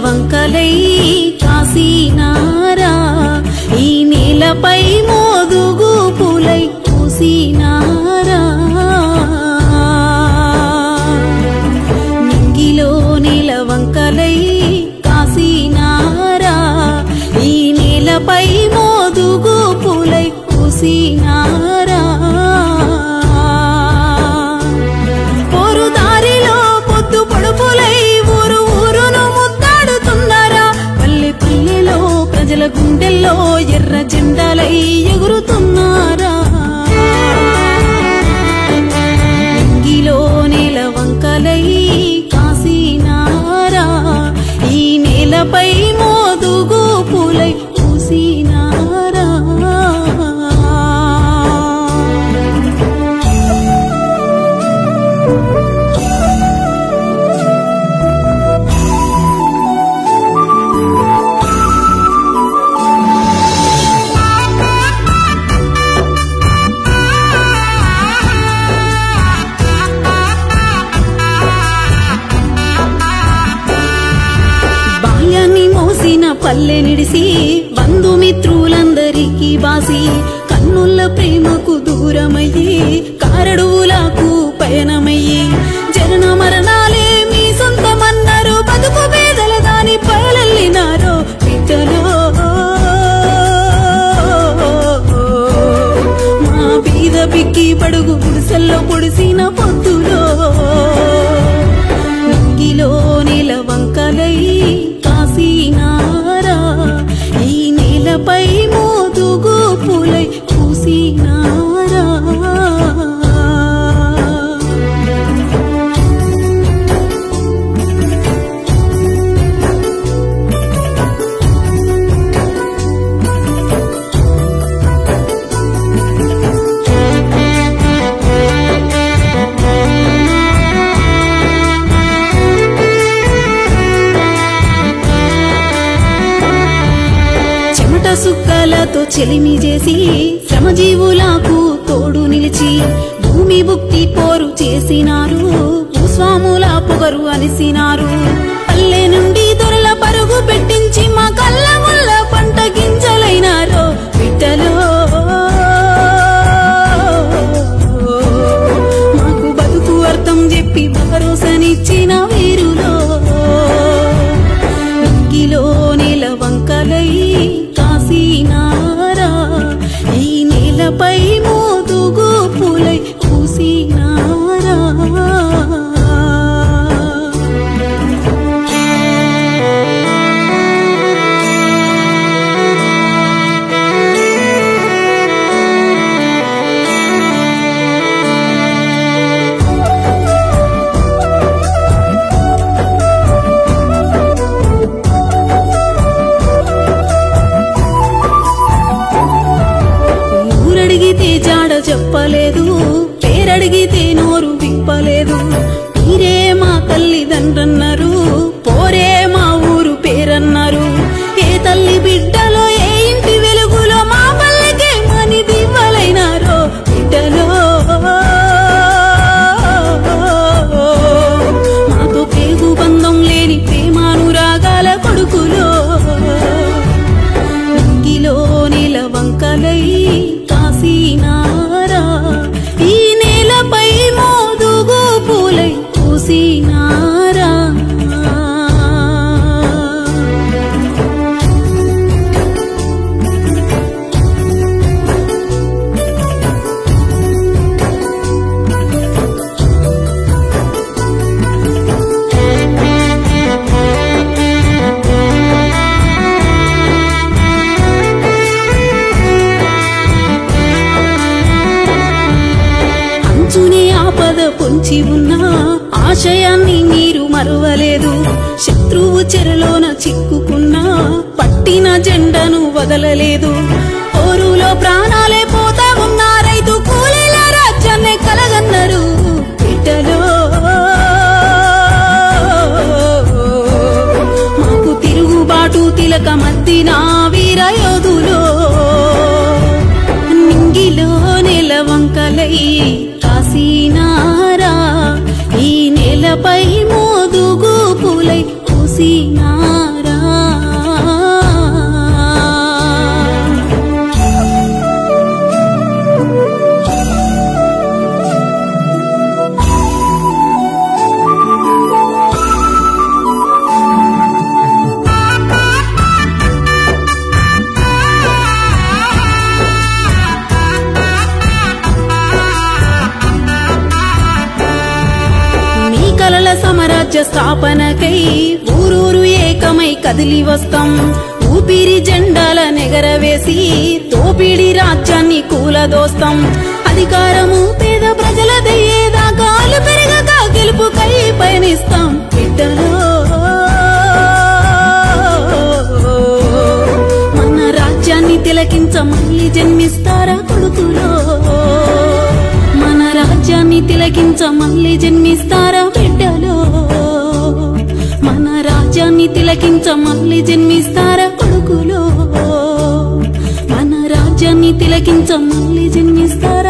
వంకలై కాసినారా ఈ నేలపై మోదుగు పూలై పూసినారా నింగిలో నేల వంకలై కాసినారా ఈ నేలపై మోదుగు పూలై పూసినారా పోరు దారిలో పొద్దు పొడుపులై ఊరు ఊరును ముద్దాడుతున్నారా పల్లె పల్లెలో ప్రజల గుండెల్లో ఎర్ర జెండాలై ఎగురుతున్నారా నింగిలో నేల వంకలై కాసినారా ఈ నేలపై మోదుగు పూలై పూసినారా పల్లె నిడిసి బంధుమిత్రులందరికీ బాసి కన్నుల ప్రేమకు దూరమయ్యి కారడువులకు పయనమయ్యి జనన మరణాలే మీ సొంతమన్నారు బతుకు పేదల దాని పయలెల్లినారో బిడ్డలో మా బీద పిక్కి పడుగు గుడిసెల్లో పొడిసిన పొద్దులో నింగిలో నేల వంకలై కాసినారా ఈ నేలపై మోదుగు పూలై పూసినారా సుక్కలతో చెలిమి చేసి శ్రమజీవులకు తోడు నిలిచి భూమి భుక్తి పోరు చేసినారు భూస్వాముల పొగరు అలిసినారు పల్లె నుండి దొరల పరుగు పెట్టించి మా కళ్ళ ముళ్ళ పంట గింజలైనారో బిడ్డలో మాకు బతుకు అర్థం చెప్పి భరోసనిచ్చిన వీరులో నింగిలో నేల వంకలై కాసినారా ఈ నేలపై మోదుగు పూలై పూసినారా జాడ చెప్పలేదు పేరడిగితే నోరు విప్పలేదు మీరే మా తల్లిదండ్రన్నారు పోరే మా ఊరు పేరన్నారు ఏ తల్లి బిడ్డలో ఏ ఇంటి వెలుగులో మా పల్లెకే మని దివ్వలైనారో బిడ్డలో మాతో పేగు బంధం లేని ప్రేమానురాగాల కొడుకులో నింగిలో నేల వంకలై కాసినారా ఈ నేలపై మోదుగు పూలై పూసినారా పొంచి ఉన్న ఆశయాన్ని మీరు మరువలేదు శత్రువు చెరలోన చిక్కుకున్నా పట్టిన జెండను వదలలేదు ఓరులో ప్రాణాలే పోతా ఉన్న రైతు కూలీల రాజ్యాన్ని కలగన్నారు బిడ్డలో మాకు తిరుగుబాటు తిలక మద్దిన వీరయోధులో నింగిలో నేల వంకలై కాసినారా ఈ నేలపై మోదుగు పూలై పూసినారా రాజ్య స్థాపనకై ఊరూరు ఏకమై కదిలి వస్తాం ఊపిరి జెండాల నెగరవేసి దోపిడి రాజ్యాన్ని కూలదోస్తాం అధికారము పేద ప్రజలదయ్యేదాకా కాలు పెరగక గెలుపుకై పయనిస్తాం బిడ్డలో మన రాజ్యాన్ని తిలకించ మళ్ళీ జన్మిస్తారా కొడుకులో మన రాజ్యాన్ని తిలకించ మళ్ళీ జన్మిస్తారా బిడ్డలో మన రాజ్యాన్ని తిలకించ మళ్ళీ జన్మిస్తారా కొడుకులో మన రాజ్యాన్ని తిలకించ మళ్ళీ జన్మిస్తారా